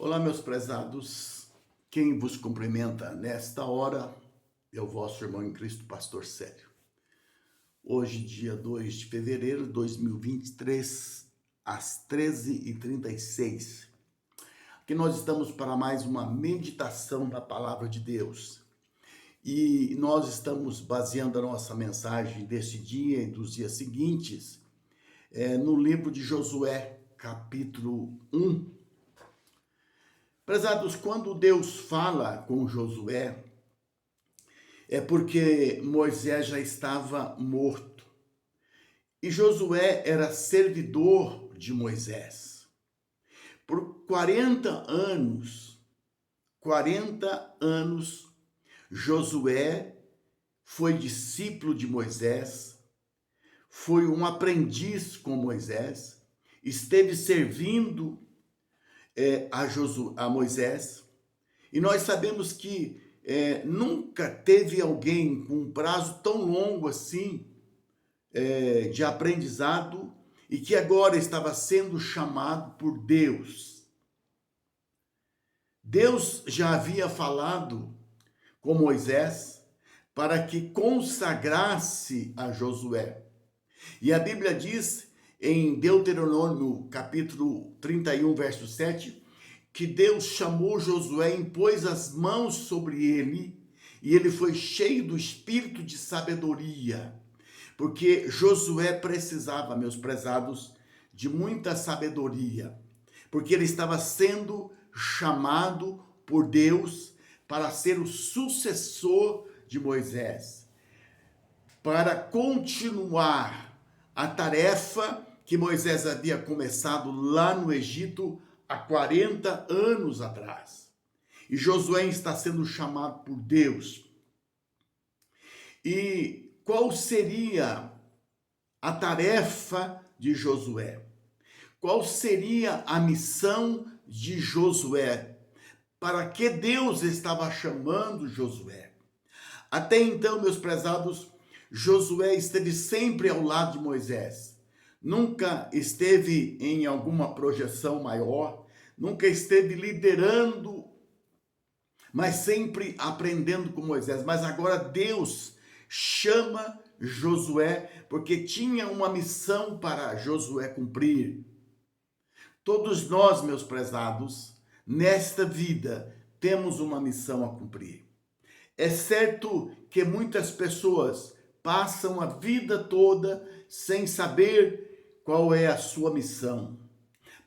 Olá, meus prezados, quem vos cumprimenta nesta hora é o vosso irmão em Cristo, Pastor Célio. Hoje, dia 2 de fevereiro de 2023, às 13h36, aqui nós estamos para mais uma meditação da Palavra de Deus. E nós estamos baseando a nossa mensagem desse dia e dos dias seguintes no livro de Josué, capítulo 1. Prezados, quando Deus fala com Josué, é porque Moisés já estava morto. E Josué era servidor de Moisés. Por 40 anos, Josué foi discípulo de Moisés, foi um aprendiz com Moisés, esteve servindo a Moisés, e nós sabemos que nunca teve alguém com um prazo tão longo assim de aprendizado e que agora estava sendo chamado por Deus. Deus já havia falado com Moisés para que consagrasse a Josué. E a Bíblia diz em Deuteronômio, capítulo 31, verso 7, que Deus chamou Josué, impôs as mãos sobre ele, e ele foi cheio do espírito de sabedoria, porque Josué precisava, meus prezados, de muita sabedoria, porque ele estava sendo chamado por Deus para ser o sucessor de Moisés, para continuar a tarefa que Moisés havia começado lá no Egito há 40 anos atrás. E Josué está sendo chamado por Deus. E qual seria a tarefa de Josué? Qual seria a missão de Josué? Para que Deus estava chamando Josué? Até então, meus prezados, Josué esteve sempre ao lado de Moisés. Nunca esteve em alguma projeção maior, nunca esteve liderando, mas sempre aprendendo com Moisés. Mas agora Deus chama Josué porque tinha uma missão para Josué cumprir. Todos nós, meus prezados, nesta vida temos uma missão a cumprir. É certo que muitas pessoas passam a vida toda sem saber qual é a sua missão.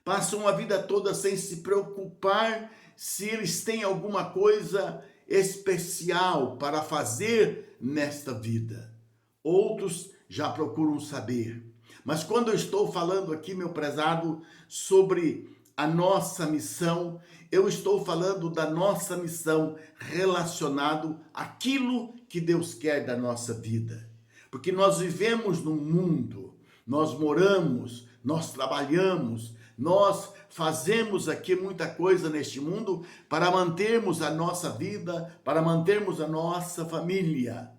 Passam a vida toda sem se preocupar se eles têm alguma coisa especial para fazer nesta vida. Outros já procuram saber. Mas quando eu estou falando aqui, meu prezado, sobre a nossa missão, eu estou falando da nossa missão relacionado àquilo que Deus quer da nossa vida. Porque nós vivemos num mundo, nós moramos, nós trabalhamos, nós fazemos aqui muita coisa neste mundo para mantermos a nossa vida, para mantermos a nossa família.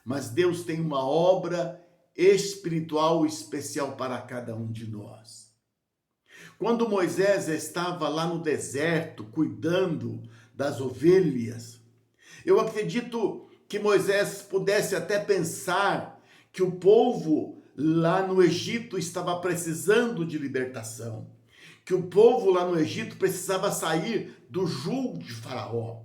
Mas Deus tem uma obra espiritual especial para cada um de nós. Quando Moisés estava lá no deserto, cuidando das ovelhas, eu acredito que Moisés pudesse até pensar que o povo lá no Egito estava precisando de libertação, que o povo lá no Egito precisava sair do jugo de Faraó.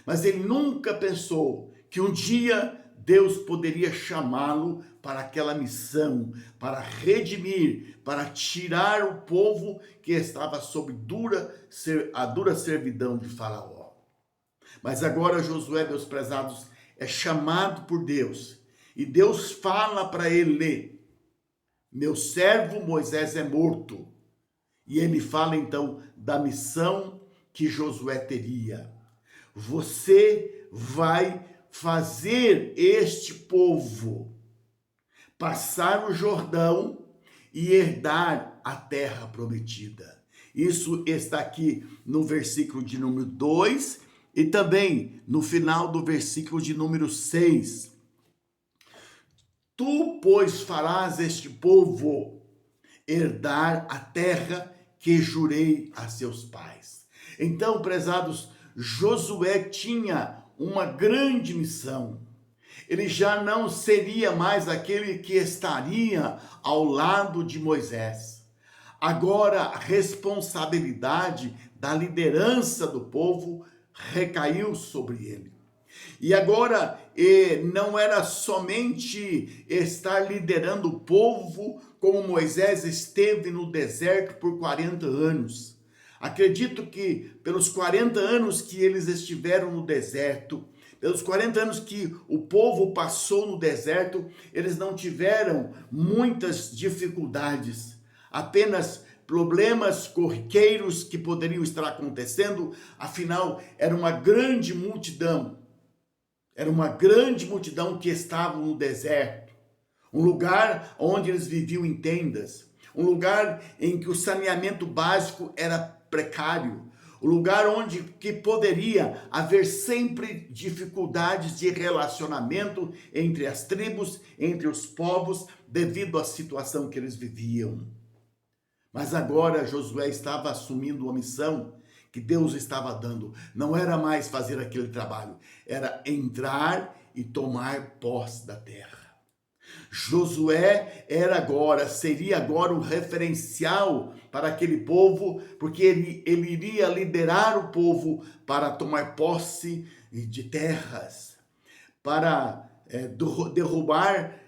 Mas ele nunca pensou que um dia Deus poderia chamá-lo para aquela missão, para redimir, para tirar o povo que estava sob a dura servidão de Faraó. Mas agora Josué, meus prezados, é chamado por Deus. E Deus fala para ele: meu servo Moisés é morto. E ele fala então da missão que Josué teria. Você vai fazer este povo passar o Jordão e herdar a terra prometida. Isso está aqui no versículo de número 2 e também no final do versículo de número 6. Tu, pois, farás este povo herdar a terra que jurei a seus pais. Então, prezados, Josué tinha uma grande missão. Ele já não seria mais aquele que estaria ao lado de Moisés. Agora, a responsabilidade da liderança do povo recaiu sobre ele. E agora, não era somente estar liderando o povo como Moisés esteve no deserto por 40 anos. Acredito que pelos 40 anos que eles estiveram no deserto, pelos 40 anos que o povo passou no deserto, eles não tiveram muitas dificuldades, apenas problemas corriqueiros que poderiam estar acontecendo, afinal, era uma grande multidão que estava no deserto, um lugar onde eles viviam em tendas, um lugar em que o saneamento básico era precário, um lugar onde que poderia haver sempre dificuldades de relacionamento entre as tribos, entre os povos, devido à situação que eles viviam. Mas agora Josué estava assumindo uma missão que Deus estava dando. Não era mais fazer aquele trabalho, era entrar e tomar posse da terra. Josué seria agora um referencial para aquele povo, porque ele iria liderar o povo para tomar posse de terras, para derrubar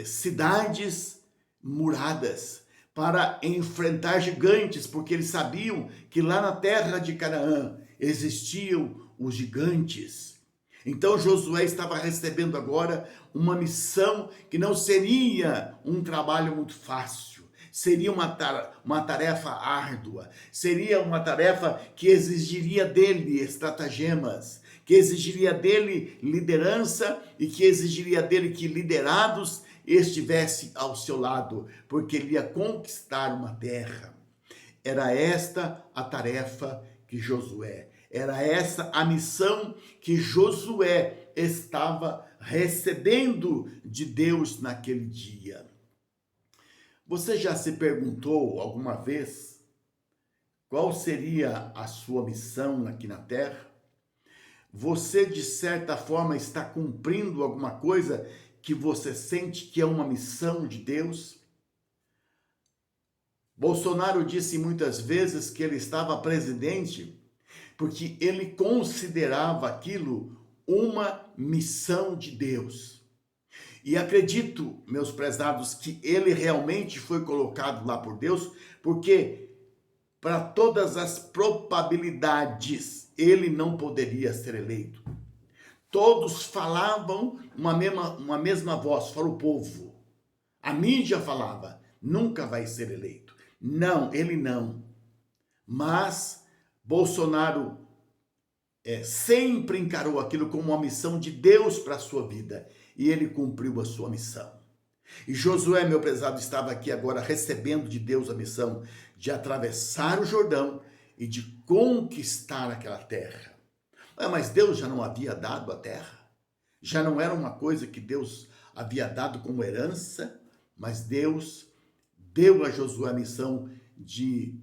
cidades muradas, para enfrentar gigantes, porque eles sabiam que lá na terra de Canaã existiam os gigantes. Então Josué estava recebendo agora uma missão que não seria um trabalho muito fácil, seria uma tarefa árdua, seria uma tarefa que exigiria dele estratagemas, que exigiria dele liderança e que exigiria dele que liderados estivesse ao seu lado, porque ele ia conquistar uma terra. Era esta a tarefa que Josué, era essa a missão que Josué estava recebendo de Deus naquele dia. Você já se perguntou alguma vez qual seria a sua missão aqui na terra? Você, de certa forma, está cumprindo alguma coisa que você sente que é uma missão de Deus? Bolsonaro disse muitas vezes que ele estava presidente porque ele considerava aquilo uma missão de Deus. E acredito, meus prezados, que ele realmente foi colocado lá por Deus, porque para todas as probabilidades ele não poderia ser eleito. Todos falavam uma mesma voz para o povo. A mídia falava, nunca vai ser eleito. Não, ele não. Mas Bolsonaro sempre encarou aquilo como uma missão de Deus para a sua vida. E ele cumpriu a sua missão. E Josué, meu prezado, estava aqui agora recebendo de Deus a missão de atravessar o Jordão e de conquistar aquela terra. Mas Deus já não havia dado a terra? Já não era uma coisa que Deus havia dado como herança? Mas Deus deu a Josué a missão de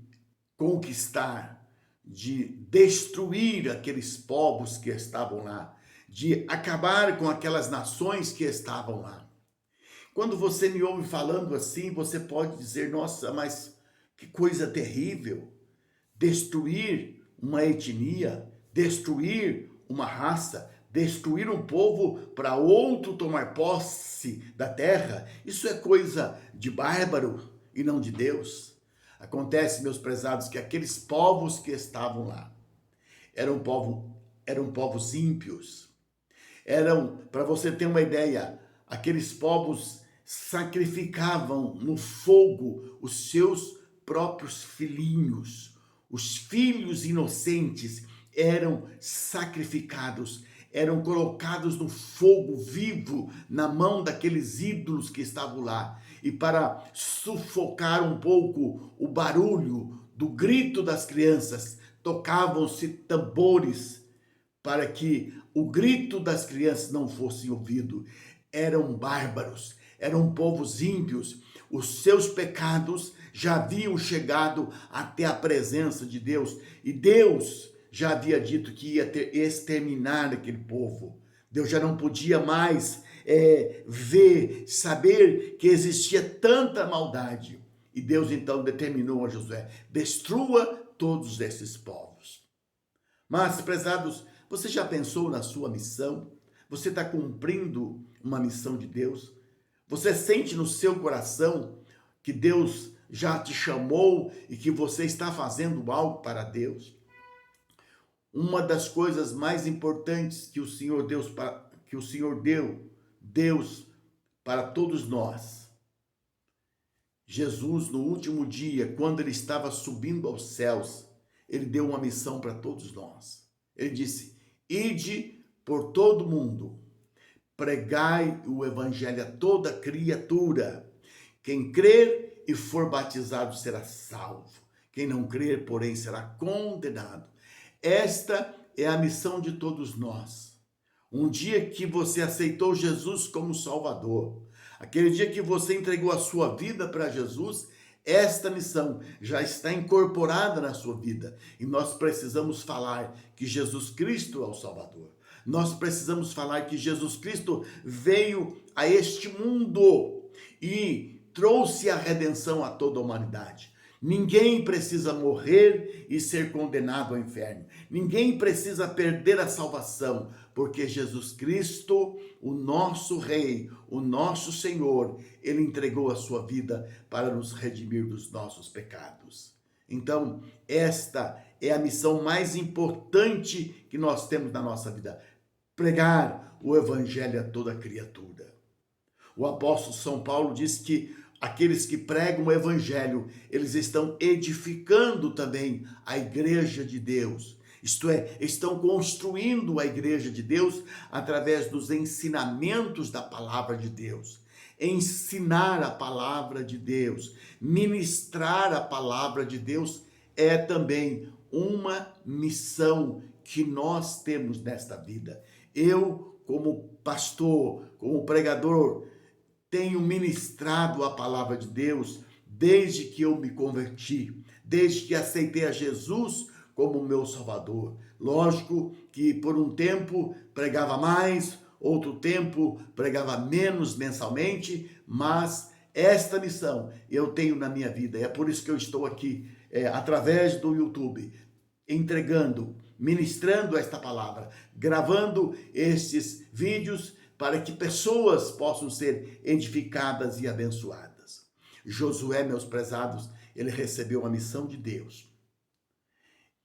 conquistar, de destruir aqueles povos que estavam lá, de acabar com aquelas nações que estavam lá. Quando você me ouve falando assim, você pode dizer, nossa, mas que coisa terrível, destruir uma etnia, destruir uma raça, destruir um povo para outro tomar posse da terra, isso é coisa de bárbaro e não de Deus. Acontece, meus prezados, que aqueles povos que estavam lá eram povos ímpios. Para você ter uma ideia, aqueles povos sacrificavam no fogo os seus próprios filhinhos. Os filhos inocentes eram sacrificados, eram colocados no fogo vivo na mão daqueles ídolos que estavam lá. E para sufocar um pouco o barulho do grito das crianças, tocavam-se tambores para que o grito das crianças não fosse ouvido. Eram bárbaros, eram povos ímpios. Os seus pecados já haviam chegado até a presença de Deus e Deus já havia dito que ia exterminar aquele povo. Deus já não podia mais ver, saber que existia tanta maldade. E Deus então determinou a Josué: destrua todos esses povos. Mas, prezados, você já pensou na sua missão? Você está cumprindo uma missão de Deus? Você sente no seu coração que Deus já te chamou e que você está fazendo algo para Deus? Uma das coisas mais importantes que o Senhor deu Deus para todos nós. Jesus, no último dia, quando ele estava subindo aos céus, ele deu uma missão para todos nós. Ele disse: ide por todo mundo, pregai o evangelho a toda criatura. Quem crer e for batizado será salvo. Quem não crer, porém, será condenado. Esta é a missão de todos nós. Um dia que você aceitou Jesus como Salvador, aquele dia que você entregou a sua vida para Jesus, esta missão já está incorporada na sua vida. E nós precisamos falar que Jesus Cristo é o Salvador. Nós precisamos falar que Jesus Cristo veio a este mundo e trouxe a redenção a toda a humanidade. Ninguém precisa morrer e ser condenado ao inferno. Ninguém precisa perder a salvação, porque Jesus Cristo, o nosso Rei, o nosso Senhor, ele entregou a sua vida para nos redimir dos nossos pecados. Então, esta é a missão mais importante que nós temos na nossa vida: pregar o evangelho a toda criatura. O apóstolo São Paulo diz que aqueles que pregam o evangelho, eles estão edificando também a igreja de Deus. Isto é, estão construindo a igreja de Deus através dos ensinamentos da palavra de Deus. Ensinar a palavra de Deus, ministrar a palavra de Deus é também uma missão que nós temos nesta vida. Eu, como pastor, como pregador, tenho ministrado a palavra de Deus desde que eu me converti, desde que aceitei a Jesus como meu Salvador. Lógico que por um tempo pregava mais, outro tempo pregava menos mensalmente, mas esta missão eu tenho na minha vida. É por isso que eu estou aqui, através do YouTube, entregando, ministrando esta palavra, gravando estes vídeos para que pessoas possam ser edificadas e abençoadas. Josué, meus prezados, ele recebeu uma missão de Deus.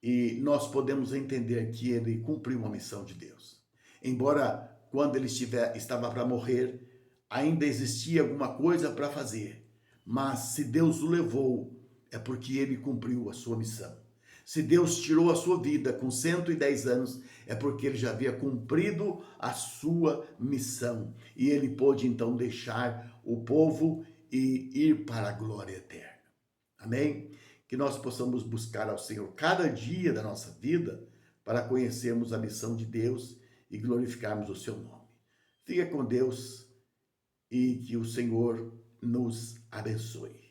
E nós podemos entender que ele cumpriu uma missão de Deus. Embora quando ele estava para morrer, ainda existia alguma coisa para fazer. Mas se Deus o levou, é porque ele cumpriu a sua missão. Se Deus tirou a sua vida com 110 anos, é porque ele já havia cumprido a sua missão. E ele pôde então deixar o povo e ir para a glória eterna. Amém? Que nós possamos buscar ao Senhor cada dia da nossa vida para conhecermos a missão de Deus e glorificarmos o seu nome. Fica com Deus e que o Senhor nos abençoe.